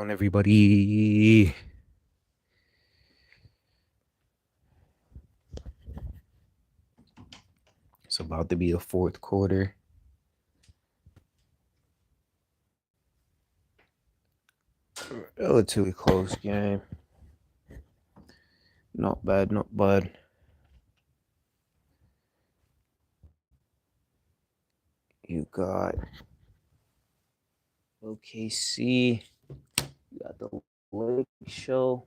On everybody. It's about to be the fourth quarter. Relatively close game. Not bad, not bad. You got OKC. You got the Lake Show.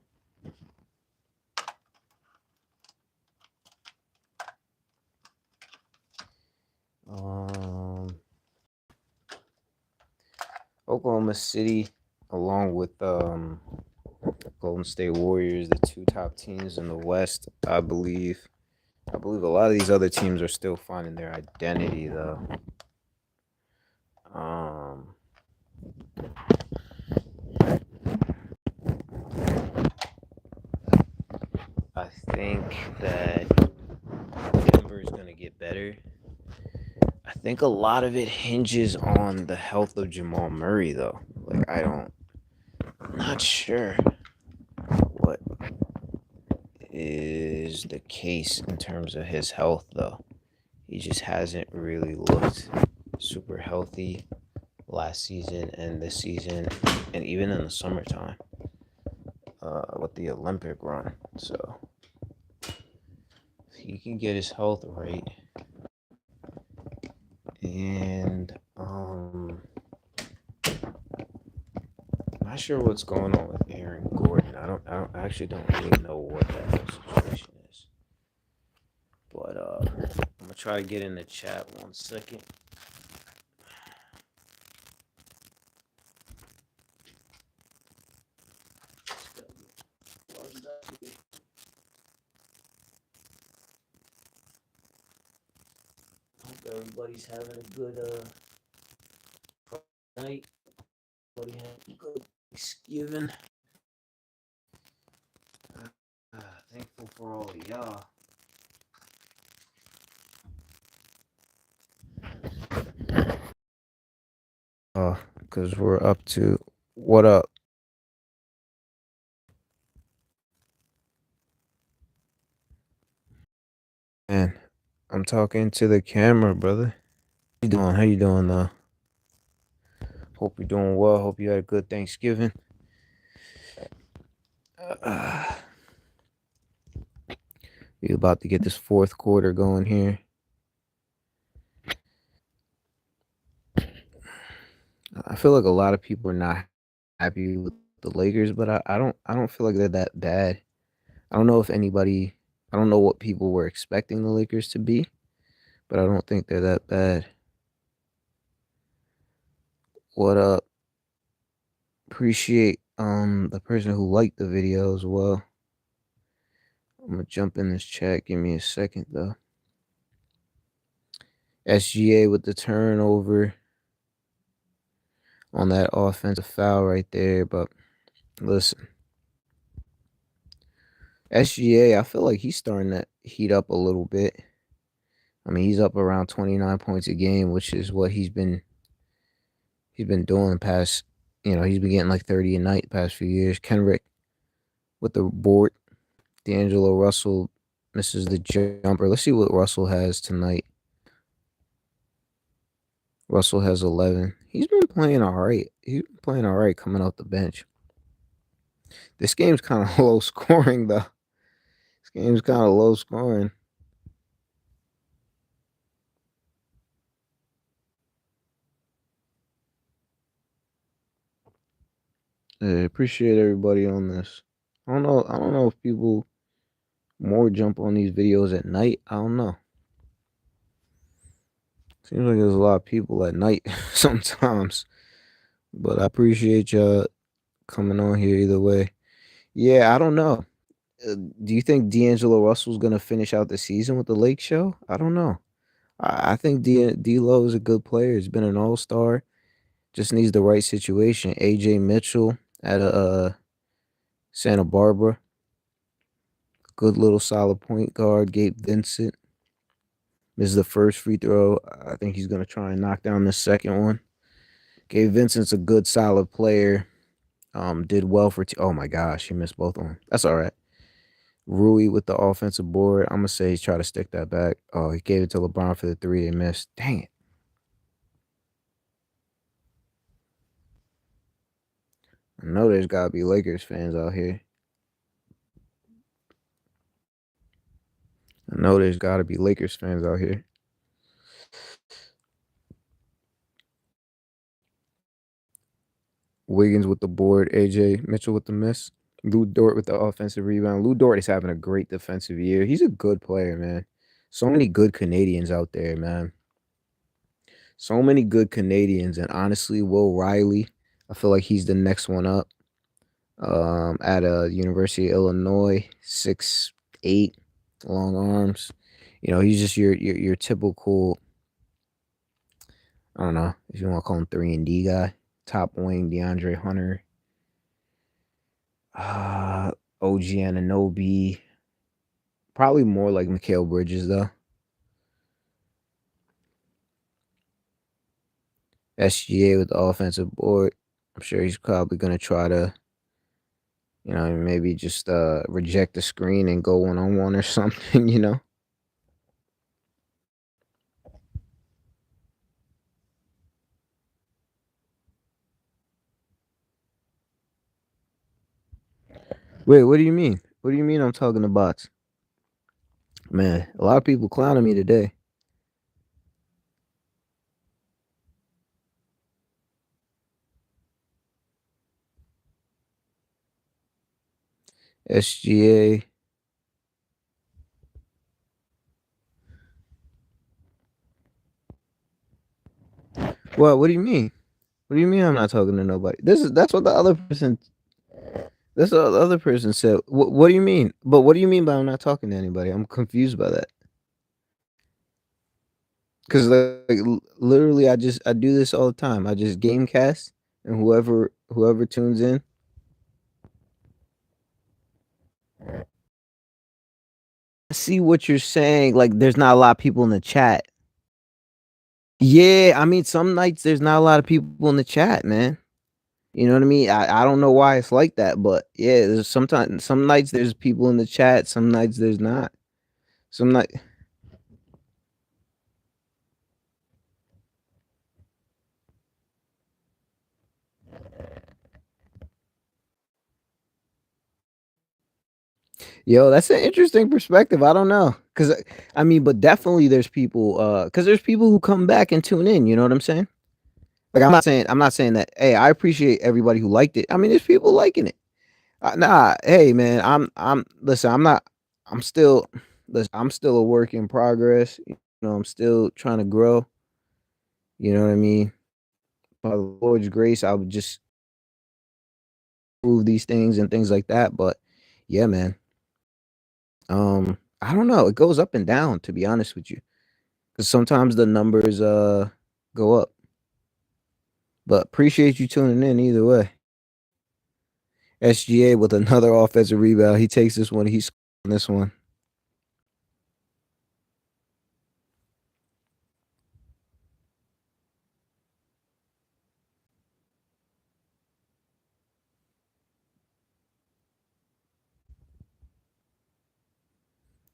Oklahoma City, along with Golden State Warriors, the two top teams in the West, I believe. I believe a lot of these other teams are still finding their identity, though. I think that Denver is going to get better. I think a lot of it hinges on the health of Jamal Murray, though. I'm not sure what is the case in terms of his health, though. He just hasn't really looked super healthy last season and this season, and even in the summertime with the Olympic run. So if he can get his health right, and I'm not sure what's going on with Aaron Gordon. I actually don't really know what that whole situation is. But I'm gonna try to get in the chat 1 second. Hope everybody's having a good night. Everybody having a good Thanksgiving. Thankful for all of y'all. Because we're up to what up? Man, I'm talking to the camera, brother. How you doing? How you doing, though? Hope you're doing well. Hope you had a good Thanksgiving. We about to get this fourth quarter going here. I feel like a lot of people are not happy with the Lakers, but I don't feel like they're that bad. I don't know if anybody I don't know what people were expecting the Lakers to be, but I don't think they're that bad. What up? Appreciate the person who liked the video as well. I'm gonna jump in this chat. Give me a second though. SGA with the turnover on that offensive foul right there, but listen. SGA, I feel like he's starting to heat up a little bit. I mean, he's up around 29 points a game, which is what he's been doing past, he's been getting like 30 a night the past few years. Kenrick with the board. D'Angelo Russell misses the jumper. Let's see what Russell has tonight. Russell has 11. He's been playing all right. He's been playing all right coming off the bench. This game's kind of low scoring, though. This game's kind of low scoring. Yeah, appreciate everybody on this. I don't know if people more jump on these videos at night. I don't know. Seems like there's a lot of people at night sometimes. But I appreciate y'all coming on here either way. Yeah, I don't know. Do you think D'Angelo Russell's gonna finish out the season with the Lake Show? I don't know. I think D'Lo is a good player. He's been an All Star. Just needs the right situation. AJ Mitchell at Santa Barbara. Good little solid point guard. Gabe Vincent. This is the first free throw. I think he's gonna try and knock down the second one. Gabe Vincent's a good solid player. did well for oh my gosh, he missed both of them. That's all right. Rui with the offensive board. I'm gonna say he's trying to stick that back. Oh, he gave it to LeBron for the three and missed. Dang it. I know there's gotta be Lakers fans out here. I know there's gotta be Lakers fans out here. Wiggins with the board, AJ Mitchell with the miss. Lou Dort with the offensive rebound. Lou Dort is having a great defensive year. He's a good player, man. So many good Canadians out there, man. So many good Canadians, and honestly, Will Riley, I feel like he's the next one up. At a University of Illinois, 6'8", long arms. You know, he's just your typical. I don't know if you want to call him 3 and D guy. Top wing, DeAndre Hunter, uh, OG Ananobi. Probably more like Mikal Bridges though. SGA with the offensive board. I'm sure he's probably gonna try to, maybe just reject the screen and go 1-on-1 or something. Wait, what do you mean? What do you mean I'm talking to bots? Man, a lot of people clowning me today. SGA. What do you mean? What do you mean I'm not talking to nobody? That's what the other person. That's what the other person said. What do you mean? But what do you mean by I'm not talking to anybody? I'm confused by that. Because literally, I do this all the time. I just gamecast, and whoever tunes in. I see what you're saying. Like, there's not a lot of people in the chat. Yeah, I mean, some nights there's not a lot of people in the chat, man. You know what I mean? I don't know why it's like that, but yeah, there's sometimes some nights there's people in the chat, some nights there's not. Some night. Yo, that's an interesting perspective. I don't know, cause I mean, but definitely there's people, cause there's people who come back and tune in. You know what I'm saying? Like I'm not saying that. Hey, I appreciate everybody who liked it. I mean, there's people liking it. Nah, hey man, listen. I'm still, listen. I'm still a work in progress. I'm still trying to grow. You know what I mean? By the Lord's grace, I would just prove these things and things like that. But yeah, man. I don't know. It goes up and down, to be honest with you, because sometimes the numbers go up. But appreciate you tuning in either way. SGA with another offensive rebound. He takes this one. He's on this one.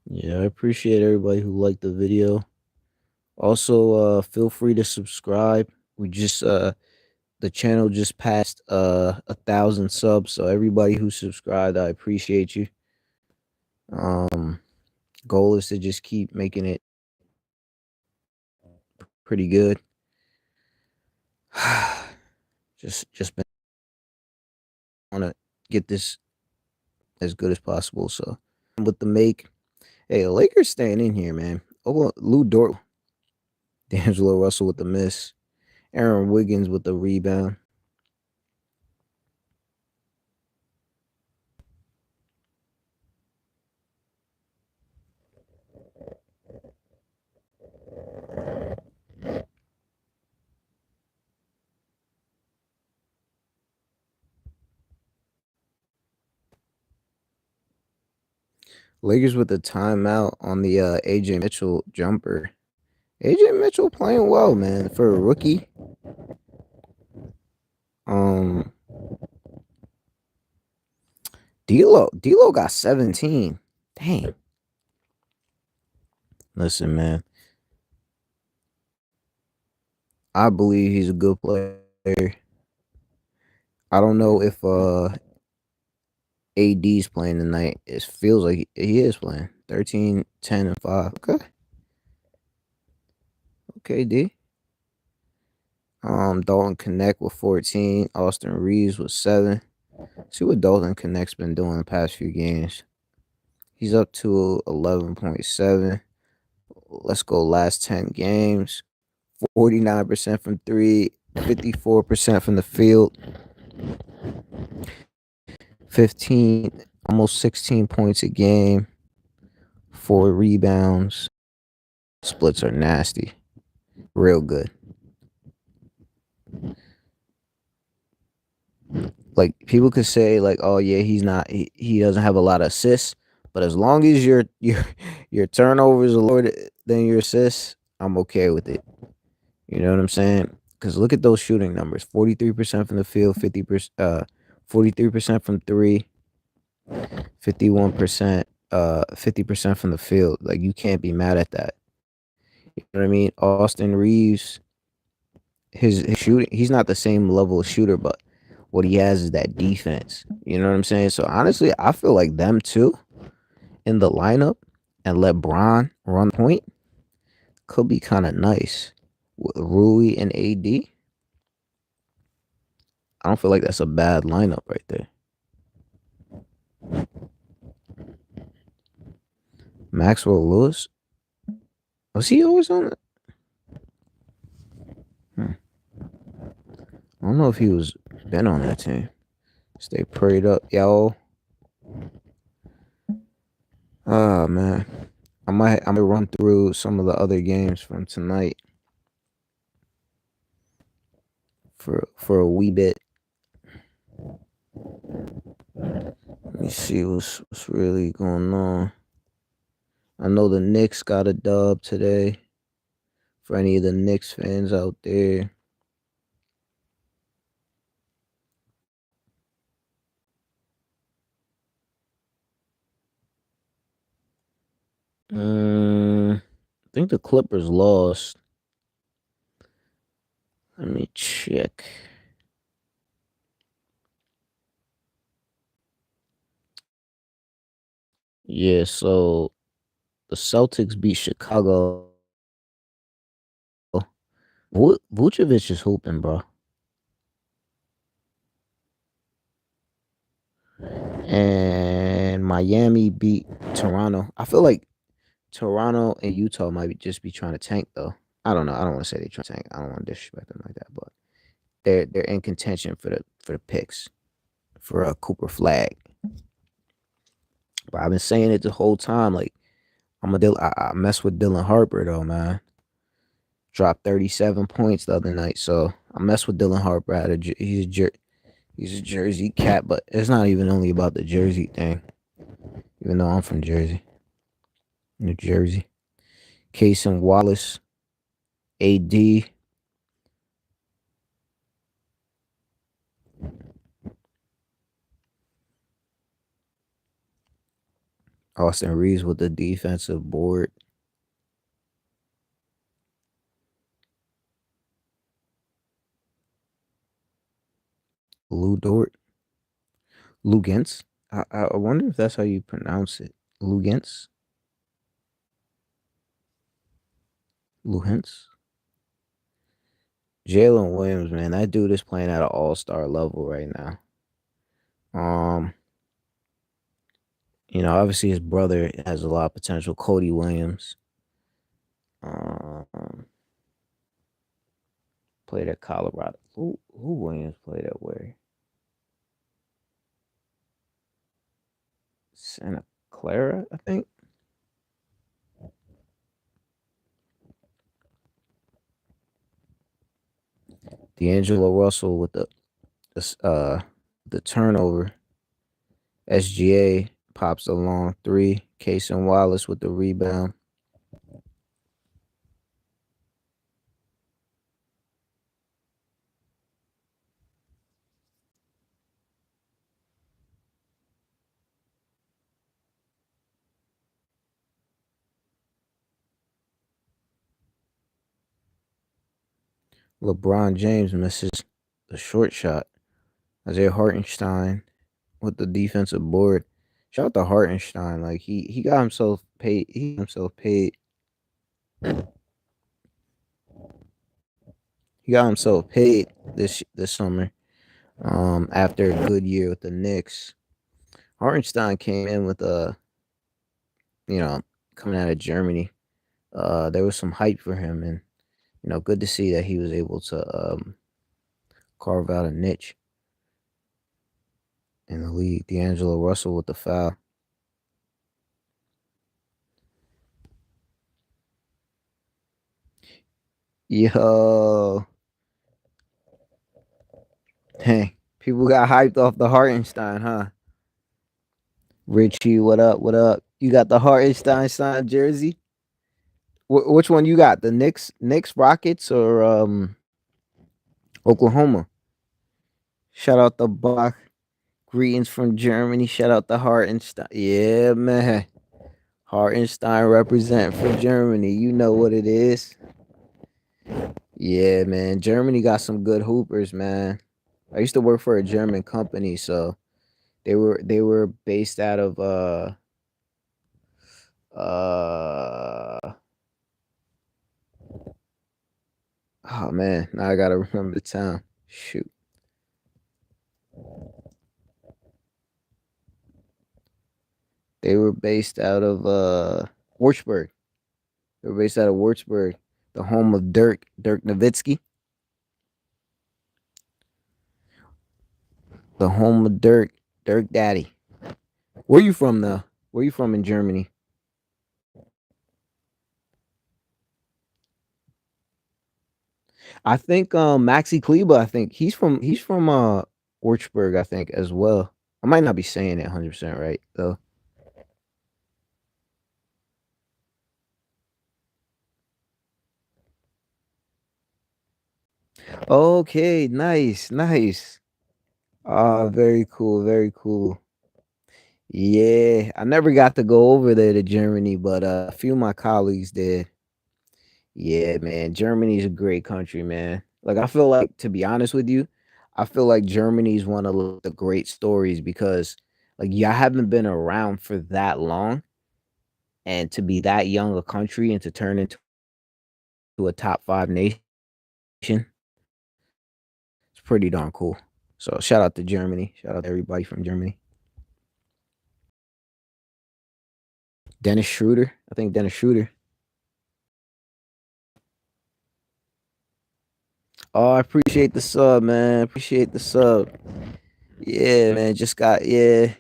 Yeah, I appreciate everybody who liked the video. Also, feel free to subscribe. We just the channel just passed 1,000 subs, so everybody who subscribed, I appreciate you. Um, Goal is to just keep making it pretty good. just been want to get this as good as possible. So with the make, hey, the Lakers staying in here, man. Oh, Lou Dort, D'Angelo Russell with the miss, Aaron Wiggins with the rebound. Lakers with the timeout on the AJ Mitchell jumper. AJ Mitchell playing well, man, for a rookie. Um, D'Lo got 17. Dang. Listen, man. I believe he's a good player. I don't know if AD's playing tonight. It feels like he is playing. 13, 10, and 5. Okay. Okay, D. Dalton Connect with 14. Austin Reeves with 7. See what Dalton Connect's been doing the past few games. He's up to 11.7. Let's go last 10 games. 49% from 3, 54% from the field. 15, almost 16 points a game. 4 rebounds. Splits are nasty. Real good. Like people could say like, oh yeah, he doesn't have a lot of assists, but as long as your turnovers are lower than your assists, I'm okay with it. You know what I'm saying? Because look at those shooting numbers: 43% from the field, 50%, 43% from three, 51%, 50% from the field. Like you can't be mad at that. You know what I mean? Austin Reeves, his shooting, he's not the same level of shooter, but what he has is that defense. You know what I'm saying? So honestly, I feel like them two in the lineup and let Bron run point could be kind of nice with Rui and AD. I don't feel like that's a bad lineup right there. Maxwell Lewis, was he always on it? I don't know if he was been on that team. Stay prayed up, yo. Oh man, I might run through some of the other games from tonight for a wee bit. Let me see what's really going on. I know the Knicks got a dub today. For any of the Knicks fans out there, I think the Clippers lost. Let me check. Yeah, so the Celtics beat Chicago. Vucevic is hooping, bro. And Miami beat Toronto. I feel like Toronto and Utah might just be trying to tank though. I don't know. I don't want to say they're trying to tank. I don't want to disrespect them like that, but they're in contention for the picks for a Cooper Flag. But I've been saying it the whole time. Like I mess with Dylan Harper though, man. Dropped 37 points the other night, so I mess with Dylan Harper. He's a Jersey cat, but it's not even only about the Jersey thing. Even though I'm from Jersey, New Jersey. Case and Wallace, AD, Austin Reeves with the defensive board. Lou Dort, Lugents. I wonder if that's how you pronounce it. Lugents, Luhens. Jalen Williams, man, that dude is playing at an all-star level right now. Um, obviously his brother has a lot of potential. Cody Williams, um, played at Colorado. Who Williams played at where? Santa Clara, I think. D'Angelo Russell with the turnover. SGA pops a long three. Case and Wallace with the rebound. LeBron James misses the short shot. Isaiah Hartenstein with the defensive board. Shout out to Hartenstein. Like he got himself paid. He got himself paid. He got himself paid this summer. After a good year with the Knicks, Hartenstein came in with you know, coming out of Germany. There was some hype for him, and good to see that he was able to carve out a niche in the league. D'Angelo Russell with the foul. Yo, hey, people got hyped off the Hartenstein, huh? Richie, what up? What up? You got the Hartenstein signed jersey? Which one you got? The Knicks, Rockets, or Oklahoma? Shout out the Bach. Greetings from Germany. Shout out the Hartenstein. Yeah, man. Hartenstein represent for Germany. You know what it is. Yeah, man. Germany got some good hoopers, man. I used to work for a German company, so they were based out of uh oh man, now I gotta remember the town. Shoot. They were based out of Wurzburg. They were based out of Wurzburg, the home of Dirk Nowitzki, the home of Dirk Daddy. Where you from though? Where you from in Germany? I think Maxi Kleba, I think he's from Wurzburg, I think, as well. I might not be saying it 100% right though. Okay, nice, nice. Ah, very cool, very cool. Yeah, I never got to go over there to Germany, but a few of my colleagues did. Yeah, man, Germany's a great country, man. Like I feel like, to be honest with you, I feel like Germany's one of the great stories because like y'all haven't been around for that long, and to be that young a country and to turn into a top five nation, it's pretty darn cool. So shout out to Germany. Shout out to everybody from Germany. Dennis Schroeder. I think Dennis Schroeder. Oh, I appreciate the sub, man. Appreciate the sub. Yeah, man. Just got yeah.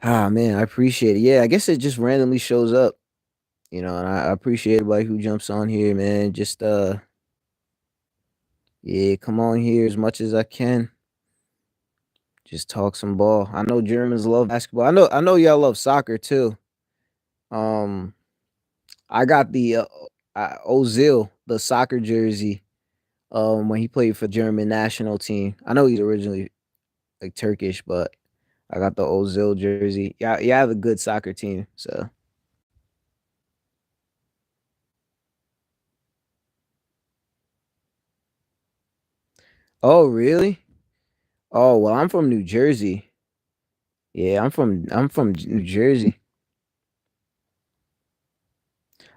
Ah, man. I appreciate it. Yeah, I guess it just randomly shows up, and I appreciate everybody who jumps on here, man. Just yeah, come on here as much as I can. Just talk some ball. I know Germans love basketball. I know y'all love soccer too. Um, I got the Ozil, the soccer jersey. When he played for German national team. I know he's originally like Turkish, but I got the Ozil jersey. Yeah, yeah, I have a good soccer team. So, oh really? Oh well, I'm from New Jersey. Yeah, I'm from New Jersey.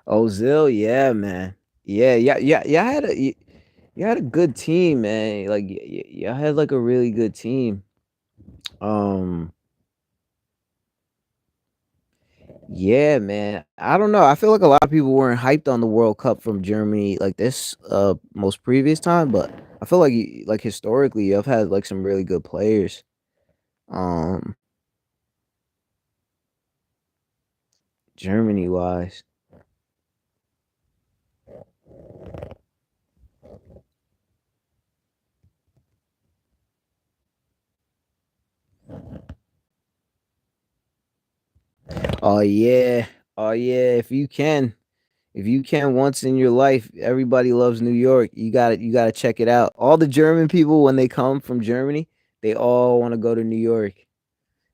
Ozil, yeah, man. Yeah, yeah, yeah, yeah. You had a good team, man. Like, y'all had like a really good team. Um, yeah, man. I don't know. I feel like a lot of people weren't hyped on the World Cup from Germany like this most previous time, but I feel like like historically, I've had like some really good players. Um, Germany wise. Oh yeah. Oh yeah, if you can once in your life, everybody loves New York. You got to check it out. All the German people when they come from Germany, they all want to go to New York.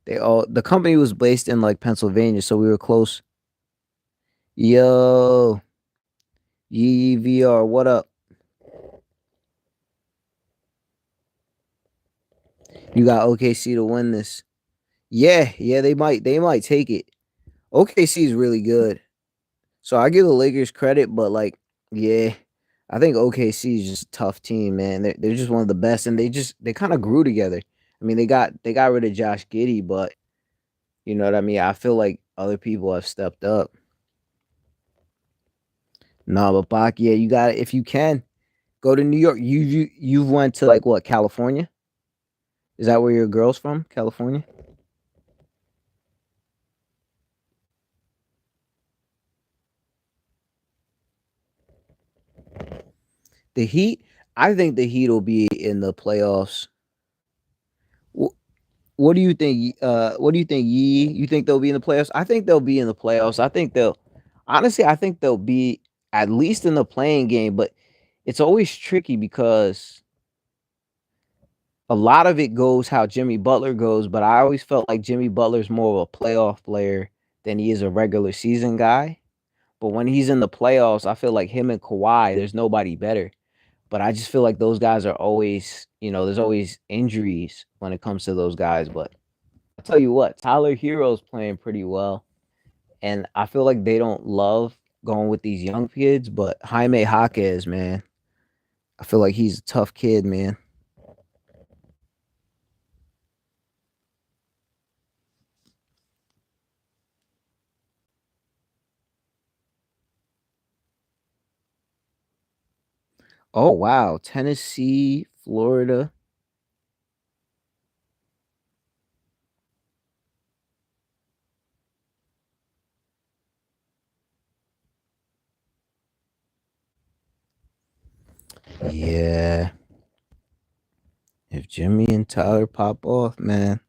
The company was based in like Pennsylvania, so we were close. Yo, YVR, what up? You got OKC to win this. Yeah, yeah, they might take it. OKC is really good. So I give the Lakers credit, but like, yeah, I think OKC is just a tough team, man. They're just one of the best, and they kind of grew together. I mean, they got rid of Josh Giddey, but you know what I mean. I feel like other people have stepped up. No, but Bach, yeah, you got if you can go to New York. You've went to like what, California? Is that where your girl's from? California? The Heat. I think the Heat will be in the playoffs. Wh- What do you think? What do you think? You think they'll be in the playoffs? I think they'll be in the playoffs. I think they'll. Honestly, I think they'll be at least in the playing game. But it's always tricky because a lot of it goes how Jimmy Butler goes. But I always felt like Jimmy Butler's more of a playoff player than he is a regular season guy. But when he's in the playoffs, I feel like him and Kawhi, there's nobody better. But I just feel like those guys are always, there's always injuries when it comes to those guys. But I'll tell you what, Tyler Hero's playing pretty well. And I feel like they don't love going with these young kids, but Jaime Jaquez, man, I feel like he's a tough kid, man. Oh wow, Tennessee, Florida. Yeah. If Jimmy and Tyler pop off, man.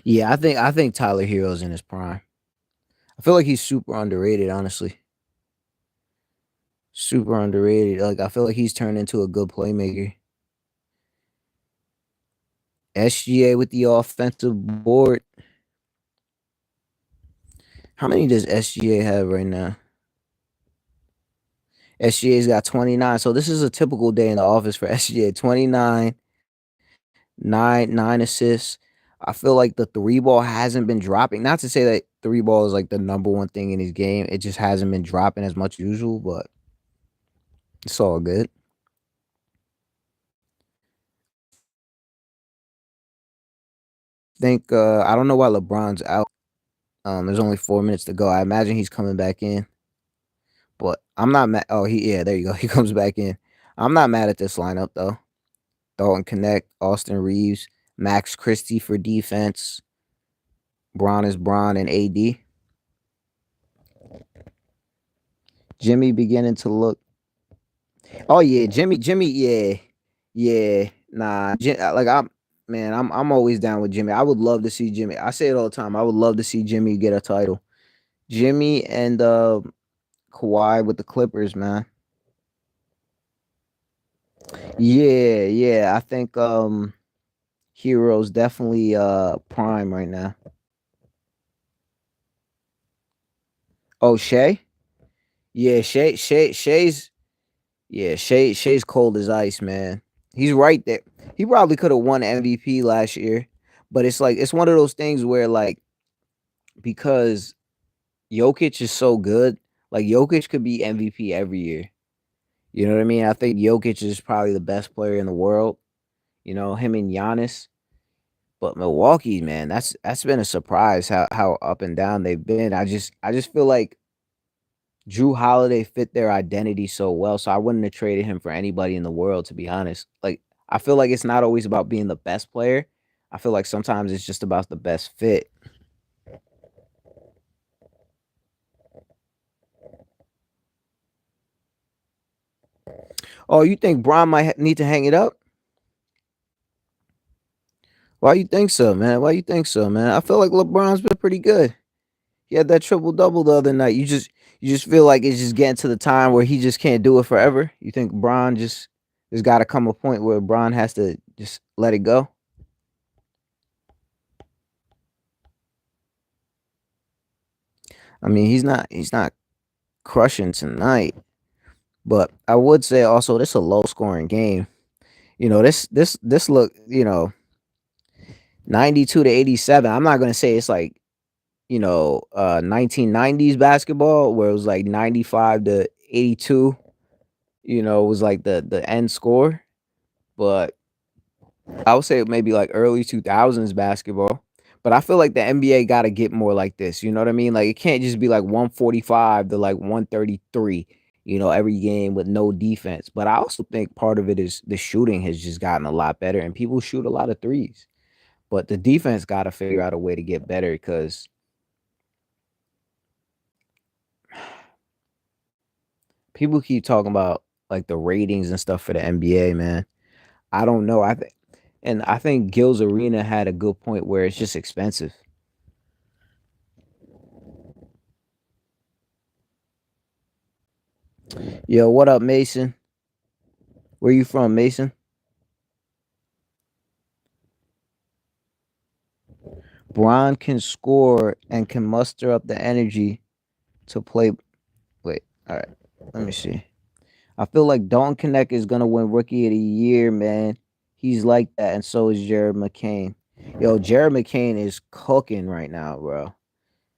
Yeah, I think Tyler Hero's in his prime. I feel like he's super underrated, honestly. Super underrated. Like I feel like he's turned into a good playmaker. SGA with the offensive board. How many does SGA have right now? SGA's got 29. So this is a typical day in the office for SGA. 29, 9 assists. I feel like the three ball hasn't been dropping. Not to say that three ball is like the number one thing in his game. It just hasn't been dropping as much as usual, but it's all good. Think I don't know why LeBron's out. There's only 4 minutes to go. I imagine he's coming back in. But I'm not mad. Oh, yeah, there you go. He comes back in. I'm not mad at this lineup though. Dalton Connect, Austin Reeves, Max Christie for defense. Braun is Braun and AD. Jimmy beginning to look. Oh yeah, Jimmy, yeah, yeah. Nah, like I'm always down with Jimmy. I would love to see Jimmy. I say it all the time. I would love to see Jimmy get a title. Jimmy and Kawhi with the Clippers, man. Yeah, yeah. I think Hero's definitely prime right now. Oh, Shay? Yeah, Shay's cold as ice, man. He's right there. He probably could have won MVP last year, but it's like it's one of those things where like because Jokic is so good, like Jokic could be MVP every year. You know what I mean? I think Jokic is probably the best player in the world. Him and Giannis. But Milwaukee, man, that's been a surprise how up and down they've been. I just feel like Drew Holiday fit their identity so well, so I wouldn't have traded him for anybody in the world, to be honest. Like, I feel like it's not always about being the best player. I feel like sometimes it's just about the best fit. Oh, you think Braun might need to hang it up? Why you think so, man? Why you think so, man? I feel like LeBron's been pretty good. He had that triple double the other night. You just feel like it's just getting to the time where he just can't do it forever. You think Braun just there's got to come a point where Braun has to just let it go. I mean, he's not crushing tonight. But I would say also this a low scoring game. This look, 92 to 87. I'm not gonna say it's like 1990s basketball where it was like 95 to 82. It was like the end score. But I would say maybe like early 2000s basketball. But I feel like the NBA got to get more like this. You know what I mean? Like it can't just be like 145 to like 133, every game with no defense. But I also think part of it is the shooting has just gotten a lot better and people shoot a lot of threes. But the defense got to figure out a way to get better because people keep talking about like the ratings and stuff for the NBA, man. I don't know. I think Gil's Arena had a good point where it's just expensive. Yo, what up, Mason? Where you from, Mason? Bron can score and can muster up the energy to play. Wait, all right. Let me see. I feel like Dalton Connect is gonna win Rookie of the Year, man. He's like that, and so is Jared McCain. Yo, Jared McCain is cooking right now, bro.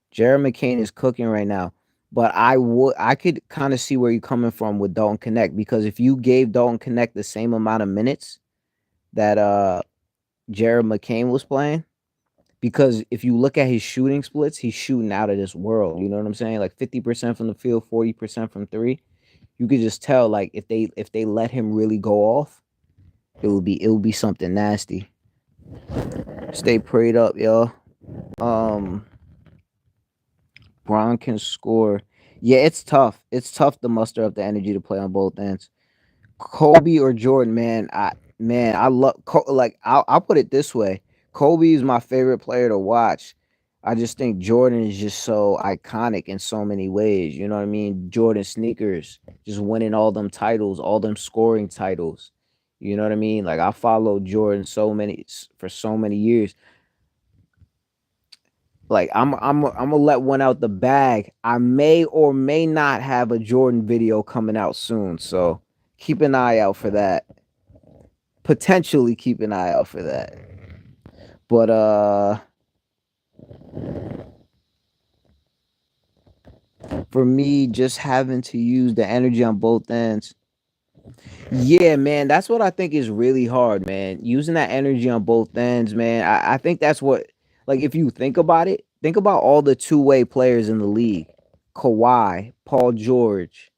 Jared McCain is cooking right now. But I could kind of see where you're coming from with Dalton Connect because if you gave Dalton Connect the same amount of minutes that Jared McCain was playing, because if you look at his shooting splits, he's shooting out of this world. You know what I'm saying? Like 50% from the field, 40% from three. You could just tell like if they let him really go off, it would be something nasty. Stay prayed up, yo. Um Bron can score. Yeah, it's tough. It's tough to muster up the energy to play on both ends. Kobe or Jordan, man. I love like I'll put it this way. Kobe is my favorite player to watch. I just think Jordan is just so iconic in so many ways. You know what I mean? Jordan sneakers, just winning all them titles, all them scoring titles. You know what I mean? Like I followed Jordan for so many years. Like I'm gonna let one out the bag. I may or may not have a Jordan video coming out soon, so keep an eye out for that. Potentially keep an eye out for that. But for me, just having to use the energy on both ends. Yeah, man, that's what I think is really hard, man. Using that energy on both ends, man. I think that's what, like, if you think about it, think about all the two-way players in the league: Kawhi, Paul George,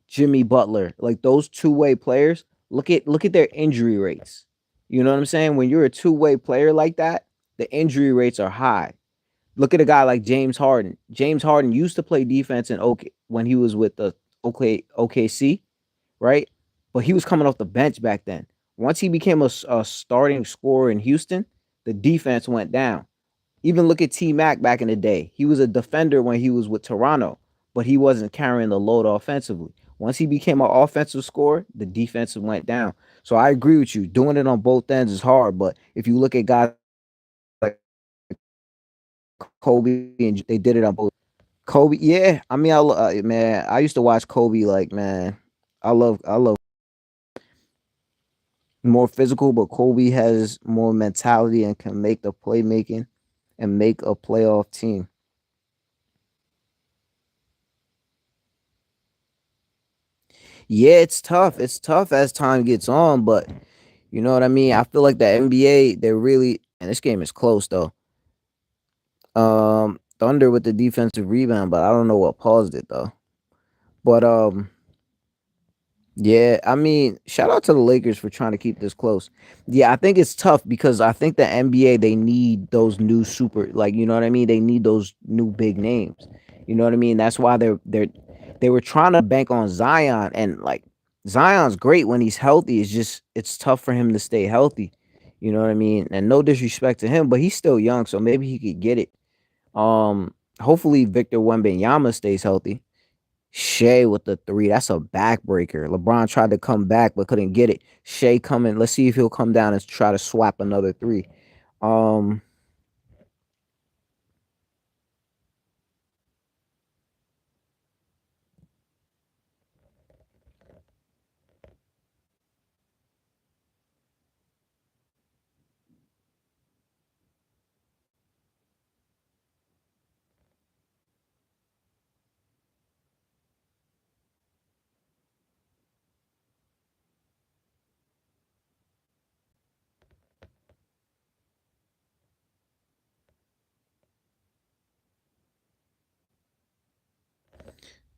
Jimmy Butler. Like those two-way players. Look at their injury rates. You know what I'm saying? When you're a two-way player like that, the injury rates are high. Look at a guy like James Harden. James Harden used to play defense in OK when he was with the OKC, right? But he was coming off the bench back then. Once he became a starting scorer in Houston, the defense went down. Even look at T Mac back in the day. He was a defender when he was with Toronto, but he wasn't carrying the load offensively. Once he became an offensive scorer, the defense went down. So I agree with you. Doing it on both ends is hard, but if you look at guys like Kobe and they did it on both. Kobe, yeah. I mean, man, I used to watch Kobe. Like, man, I love more physical, but Kobe has more mentality and can make the playmaking and make a playoff team. Yeah, it's tough. It's tough as time gets on, but you know what I mean. I feel like the NBA, they're really, and this game is close though. Thunder with the defensive rebound, but I don't know what paused it though. But yeah, I mean, shout out to the Lakers for trying to keep this close. Yeah, I think it's tough because I think the NBA they need those new super like you know what I mean? They need those new big names. You know what I mean? That's why they were trying to bank on Zion and like Zion's great when he's healthy. It's just it's tough for him to stay healthy. You know what I mean? And no disrespect to him, but he's still young, so maybe he could get it. Hopefully Victor Wembanyama stays healthy. Shea with the three. That's a backbreaker. LeBron tried to come back but couldn't get it. Shea coming. Let's see if he'll come down and try to swap another three. Um,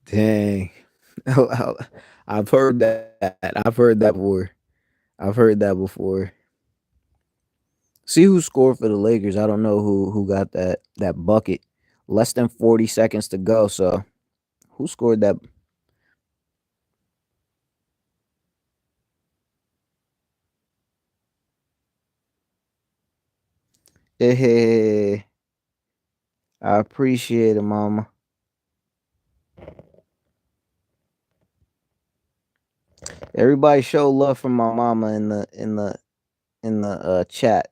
Dang. I've heard that. I've heard that before. I've heard that before. See who scored for the Lakers. I don't know who got that bucket. Less than 40 seconds to go. So who scored that? Hey, I appreciate it, mama. Everybody show love for my mama in the chat.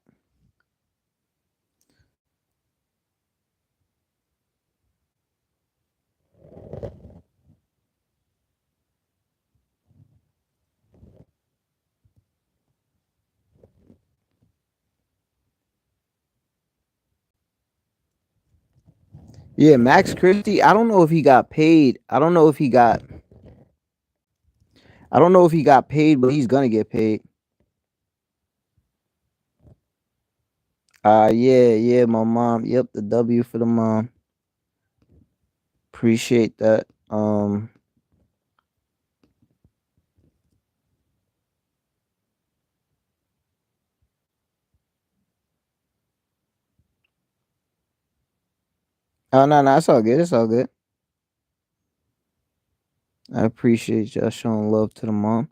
Yeah, Max Christie. I don't know if he got paid. I don't know if he got paid, but he's gonna get paid. Yeah, my mom. Yep, the W for the mom. Appreciate that. Oh no, it's all good. It's all good. I appreciate y'all showing love to the mom.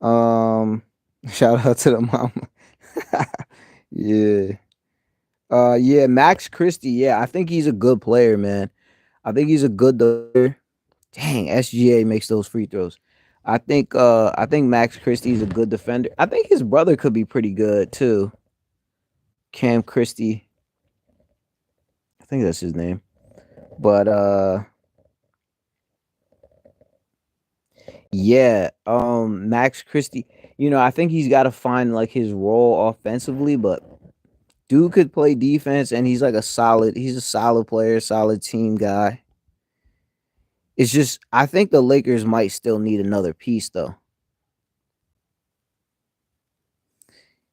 Um, shout out to the mom. Yeah. Yeah, Max Christie. Yeah, I think he's a good player, man. I think he's a good player. Dang, SGA makes those free throws. I think Max Christie's a good defender. I think his brother could be pretty good too. Cam Christie. I think that's his name. But yeah, Max Christie, I think he's got to find like his role offensively, but dude could play defense and he's a solid player, solid team guy. It's just I think the Lakers might still need another piece though.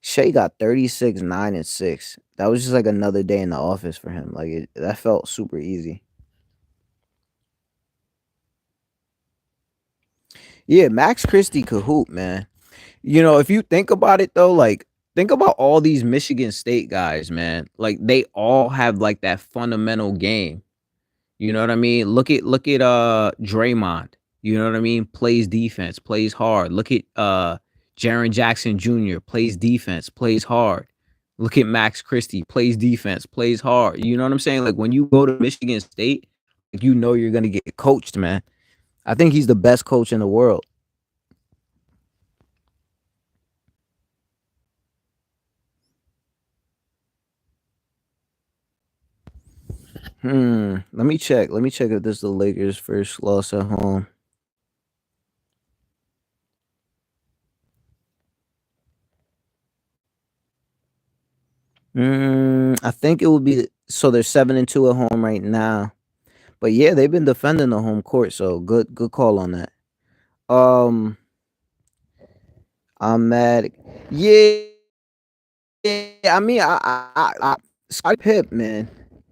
Shea got 36, 9, and 6. That was just like another day in the office for him. That felt super easy. Yeah, Max Christie could hoop, man. If you think about it though, like think about all these Michigan State guys, man. Like they all have like that fundamental game. You know what I mean? Look at Draymond. You know what I mean? Plays defense, plays hard. Look at Jaren Jackson Jr. plays defense, plays hard. Look at Max Christie, plays defense, plays hard. You know what I'm saying? Like when you go to Michigan State, like you're gonna get coached, man. I think he's the best coach in the world. Let me check. Let me check if this is the Lakers' first loss at home. I think it would be so they're 7-2 at home right now. But yeah, they've been defending the home court, so good call on that. Um I'm mad. Yeah, I mean I Scottie Pip, man.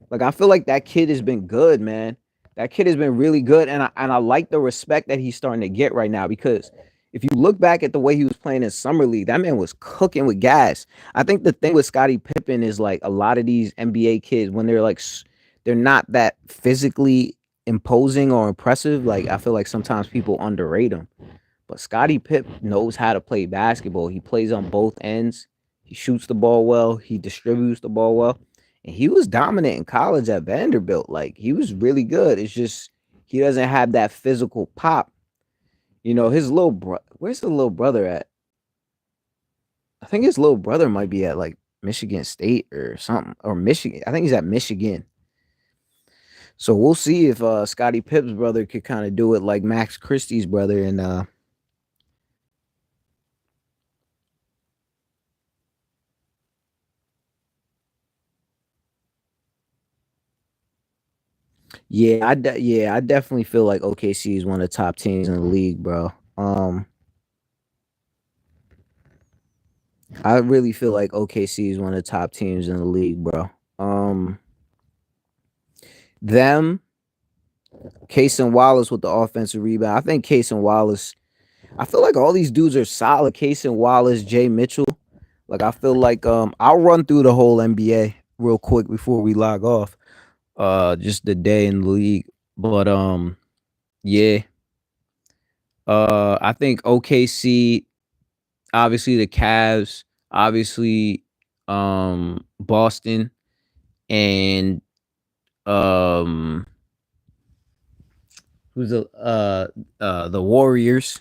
Like I feel like that kid has been good, man. That kid has been really good, and I like the respect that he's starting to get right now because if you look back at the way he was playing in summer league, that man was cooking with gas. I think the thing with Scottie Pippen is like a lot of these NBA kids when they're not that physically imposing or impressive. Like I feel like sometimes people underrate them. But Scottie Pipp knows how to play basketball. He plays on both ends. He shoots the ball well. He distributes the ball well. And he was dominant in college at Vanderbilt. Like he was really good. It's just he doesn't have that physical pop. His little bro. Where's the little brother at? I think his little brother might be at like Michigan State or something, or Michigan. I think he's at Michigan. So we'll see if Scottie Pipp's brother could kind of do it like Max Christie's brother, and yeah, I definitely feel like OKC is one of the top teams in the league, bro. I really feel like OKC is one of the top teams in the league, bro. Um, them, Case and Wallace with the offensive rebound. I think Case and Wallace. I feel like all these dudes are solid. Case and Wallace, Jay Mitchell. Like I feel like I'll run through the whole NBA real quick before we log off. Just the day in the league. But yeah. I think OKC, obviously the Cavs, obviously Boston and um who's the Warriors.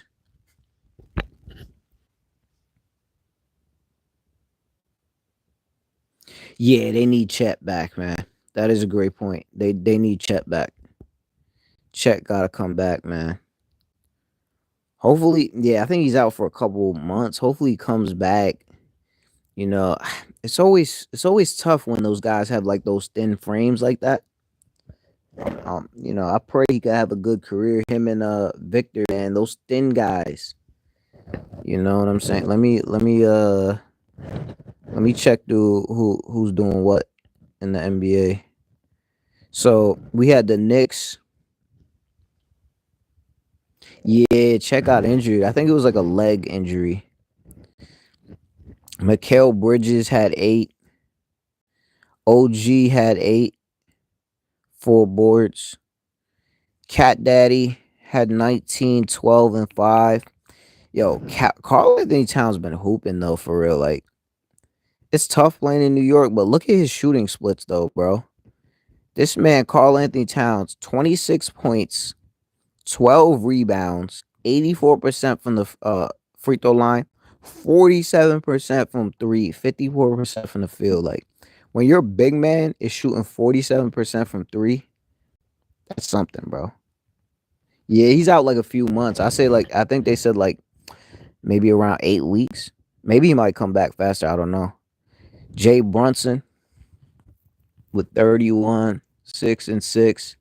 Yeah, they need Chet back, man. That is a great point. They need Chet back. Chet gotta come back, man. Hopefully, yeah, I think he's out for a couple months. Hopefully he comes back. You know, it's always tough when those guys have like those thin frames like that. I pray he could have a good career. Him and Victor, man, those thin guys. You know what I'm saying? Let me check who's doing what in the NBA. So we had the Knicks. Yeah, check out injury. I think it was like a leg injury. Mikal Bridges had 8. OG had 8. 4 boards. Cat Daddy had 19, 12, and 5. Yo, Carl Anthony Towns been hooping though for real. Like it's tough playing in New York, but look at his shooting splits though, bro. This man, Carl Anthony Towns, 26 points, 12 rebounds, 84% from the free throw line, 47% from three, 54% from the field. Like when your big man is shooting 47% from three, that's something, bro. Yeah, he's out like a few months. I think they said like maybe around 8 weeks. Maybe he might come back faster. I don't know. Jay Brunson with 31, 6 and 6,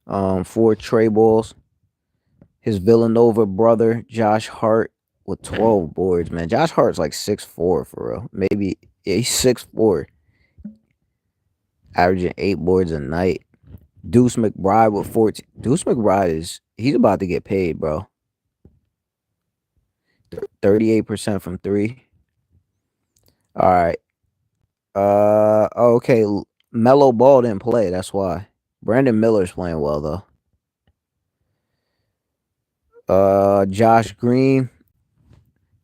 4 tray balls. His Villanova brother, Josh Hart, with 12 boards, man. Josh Hart's like 6'4" for real. Maybe yeah, he's 6'4", averaging 8 boards a night. Deuce McBride with 14. Deuce McBride he's about to get paid, bro. 38% from three. All right. Okay. Mellow Ball didn't play. That's why. Brandon Miller's playing well though. Josh Green,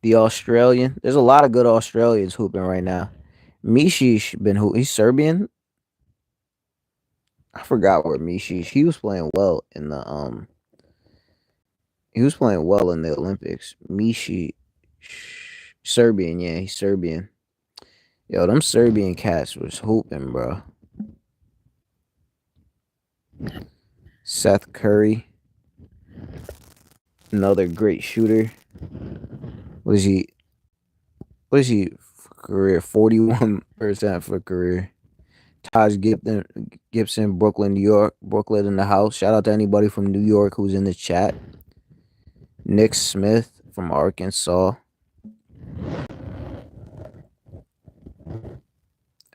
the Australian. There's a lot of good Australians hooping right now. Mishish been hooping. He's Serbian. I forgot where Mishish. He was playing well in the He was playing well in the Olympics. Mishi, Serbian. Yeah, he's Serbian. Yo, them Serbian cats was hooping, bro. Seth Curry, another great shooter. What is he? What is he for career? 41% for career. Taj Gibson, Brooklyn, New York. Brooklyn in the house. Shout out to anybody from New York who's in the chat. Nick Smith from Arkansas.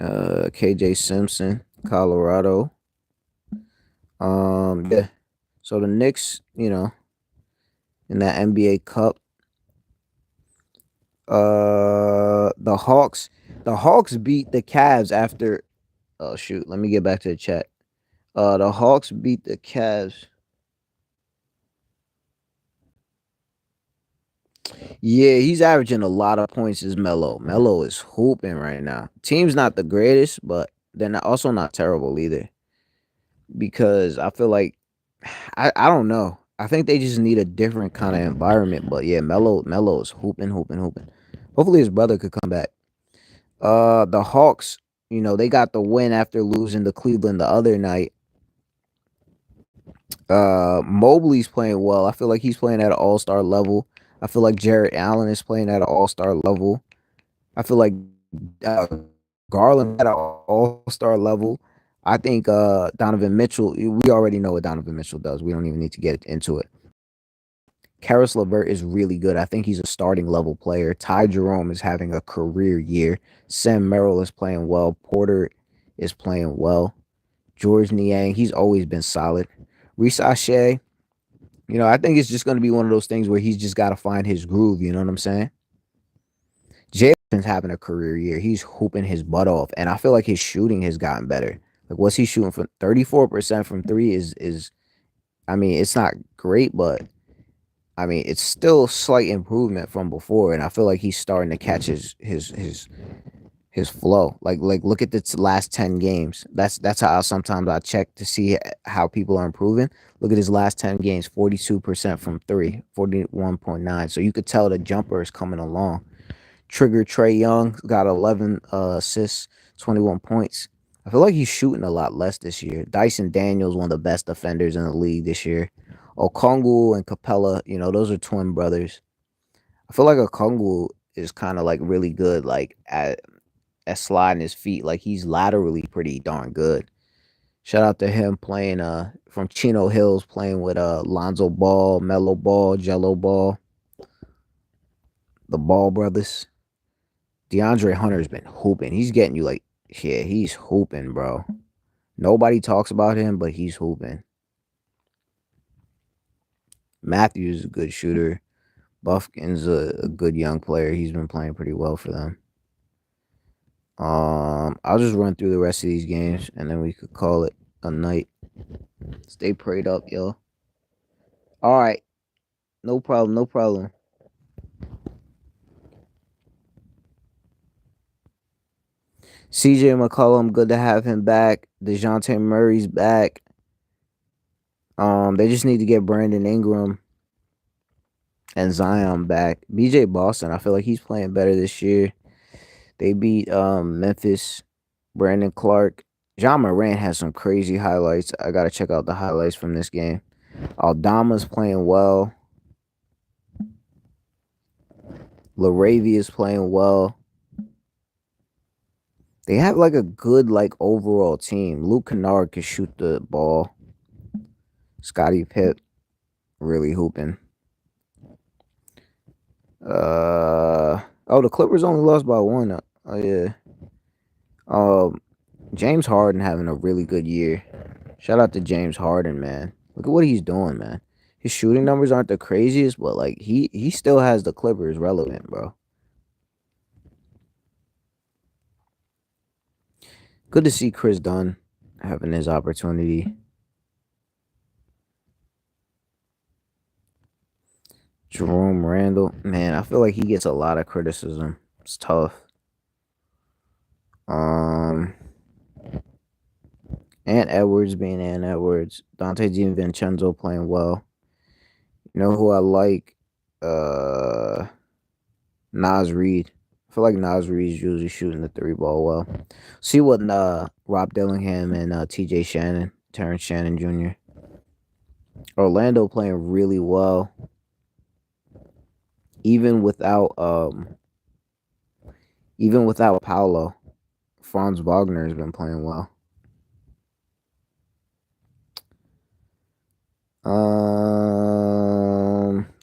KJ Simpson, Colorado. Yeah. So the Knicks, in that NBA Cup. The Hawks beat the Cavs after. Oh shoot, let me get back to the chat. The Hawks beat the Cavs. Yeah, he's averaging a lot of points as Melo. Melo is hooping right now. Team's not the greatest, but they're also not terrible either. Because I feel like I don't know. I think they just need a different kind of environment. But yeah, Melo is hooping, hooping, hooping. Hopefully his brother could come back. The Hawks, they got the win after losing to Cleveland the other night. Mobley's playing well. I feel like he's playing at an all-star level. I feel like Jarrett Allen is playing at an all-star level. I feel like uh, Garland at an all-star level. I think Donovan Mitchell, we already know what Donovan Mitchell does. We don't even need to get into it. Karis LeVert is really good. I think he's a starting level player. Ty Jerome is having a career year. Sam Merrill is playing well. Porter is playing well. George Niang, he's always been solid. Sachet, I think it's just going to be one of those things where he's just got to find his groove. You know what I'm saying? Jalen's having a career year. He's hooping his butt off, and I feel like his shooting has gotten better. Like, what's he shooting from 34% from three is I mean, it's not great, but I mean, it's still slight improvement from before, and I feel like he's starting to catch his flow. Like look at the last 10 games. That's how sometimes I check to see how people are improving. Look at his last 10 games, 42% from three, 41.9. So you could tell the jumper is coming along. Trigger Trey Young got 11 assists, 21 points. I feel like he's shooting a lot less this year. Dyson Daniels, one of the best defenders in the league this year. Okongwu and Capella, those are twin brothers. I feel like Okongwu is kind of like really good, like at sliding his feet. Like he's laterally pretty darn good. Shout out to him playing from Chino Hills, playing with Lonzo Ball, Mellow Ball, Jello Ball, the Ball brothers. DeAndre Hunter's been hooping. He's getting you like, yeah, he's hooping, bro. Nobody talks about him, but he's hooping. Matthews is a good shooter. Buffkin's a good young player. He's been playing pretty well for them. I'll just run through the rest of these games and then we could call it a night. Stay prayed up, yo. All right. No problem. No problem. CJ McCollum, good to have him back. DeJounte Murray's back. They just need to get Brandon Ingram and Zion back. BJ Boston, I feel like he's playing better this year. They beat Memphis. Brandon Clark. John Morant has some crazy highlights. I gotta check out the highlights from this game. Aldama's playing well. LaRavia is playing well. They have like a good like overall team. Luke Kennard can shoot the ball. Scottie Pitt really hooping. The Clippers only lost by one. Oh yeah. James Harden having a really good year. Shout out to James Harden, man. Look at what he's doing, man. His shooting numbers aren't the craziest, but like he still has the Clippers relevant, bro. Good to see Chris Dunn having his opportunity. Jerome Randall, man, I feel like he gets a lot of criticism. It's tough. Um, Ant Edwards being Ant Edwards. Dante DiVincenzo playing well. You know who I like? Nas Reed. I feel like Nas Reed's usually shooting the three ball well. See what Rob Dillingham and TJ Shannon, Terrence Shannon Jr. Orlando playing really well. Even without Paolo. Franz Wagner has been playing well.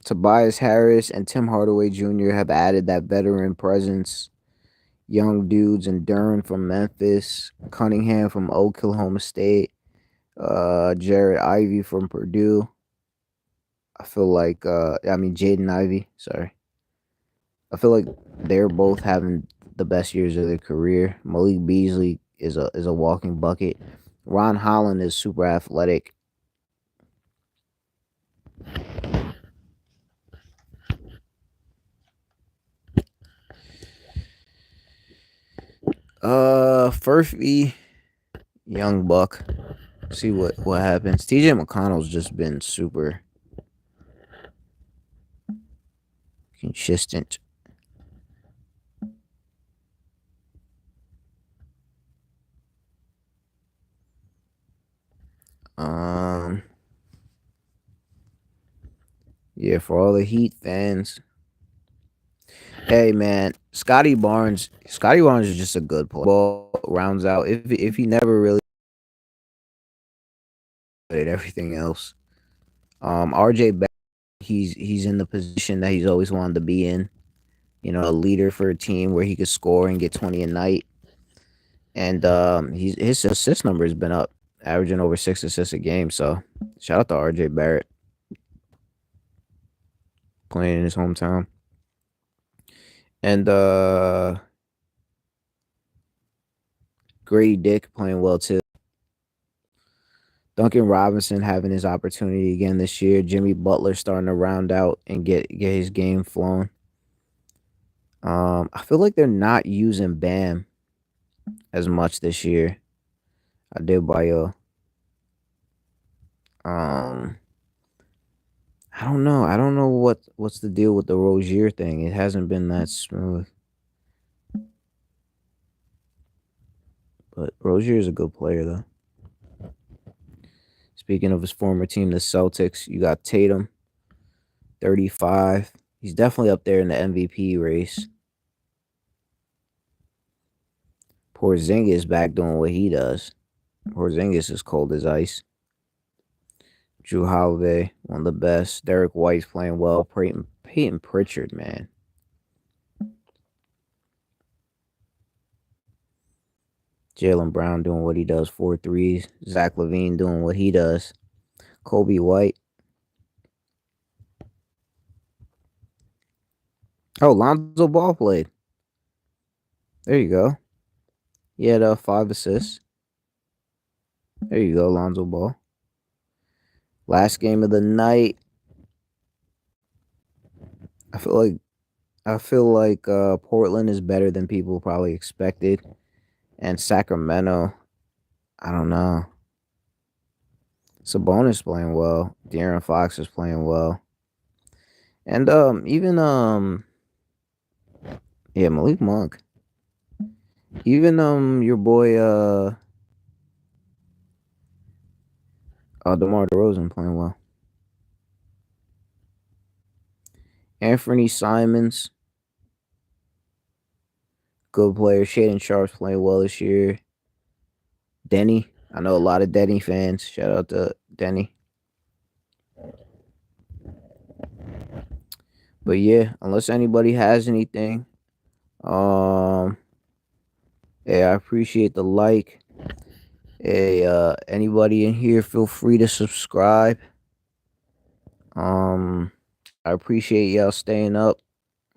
Tobias Harris and Tim Hardaway Jr. have added that veteran presence. Young dudes and Duran from Memphis, Cunningham from Oklahoma State, Jared Ivey from Purdue. I feel like Jaden Ivey, sorry. I feel like they're both having the best years of their career. Malik Beasley is a walking bucket. Ron Holland is super athletic. Furphy, Young Buck. See what happens. TJ McConnell's just been super consistent. Yeah, for all the Heat fans. Hey man, Scotty Barnes is just a good player. Ball rounds out if he never really did everything else. RJ Barrett, he's in the position that he's always wanted to be in. A leader for a team where he could score and get 20 a night. And his assist number has been up. averaging over 6 assists a game. So shout out to RJ Barrett playing in his hometown. And Grady Dick playing well too. Duncan Robinson having his opportunity again this year. Jimmy Butler starting to round out and get his game flowing. I feel like they're not using Bam as much this year. I did by um I don't know. I don't know what's the deal with the Rozier thing. It hasn't been that smooth. But Rozier is a good player though. Speaking of his former team, the Celtics, you got Tatum, 35. He's definitely up there in the MVP race. Porzingis back doing what he does. Porzingis is cold as ice. Drew Holiday, one of the best. Derek White's playing well. Peyton Pritchard, man. Jaylen Brown doing what he does, 4 threes. Zach LaVine doing what he does. Kobe White. Oh, Lonzo Ball played. There you go. He had 5 assists. There you go, Lonzo Ball. Last game of the night. I feel like Portland is better than people probably expected, and Sacramento, I don't know. Sabonis playing well. De'Aaron Fox is playing well, and even yeah, Malik Monk. Even your boy DeMar DeRozan playing well. Anthony Simons, good player. Shaden Sharp's playing well this year. Denny, I know a lot of Denny fans. Shout out to Denny. But yeah, unless anybody has anything, hey, I appreciate the like. Hey, anybody in here, feel free to subscribe. I appreciate y'all staying up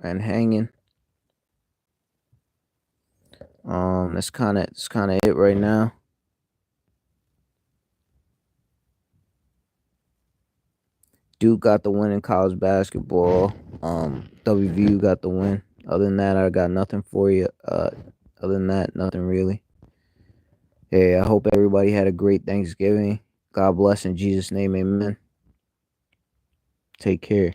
and hanging. That's kind of it right now. Duke got the win in college basketball. WVU got the win. Other than that, I got nothing for you. Other than that, nothing really. Hey, I hope everybody had a great Thanksgiving. God bless in Jesus' name, amen. Take care.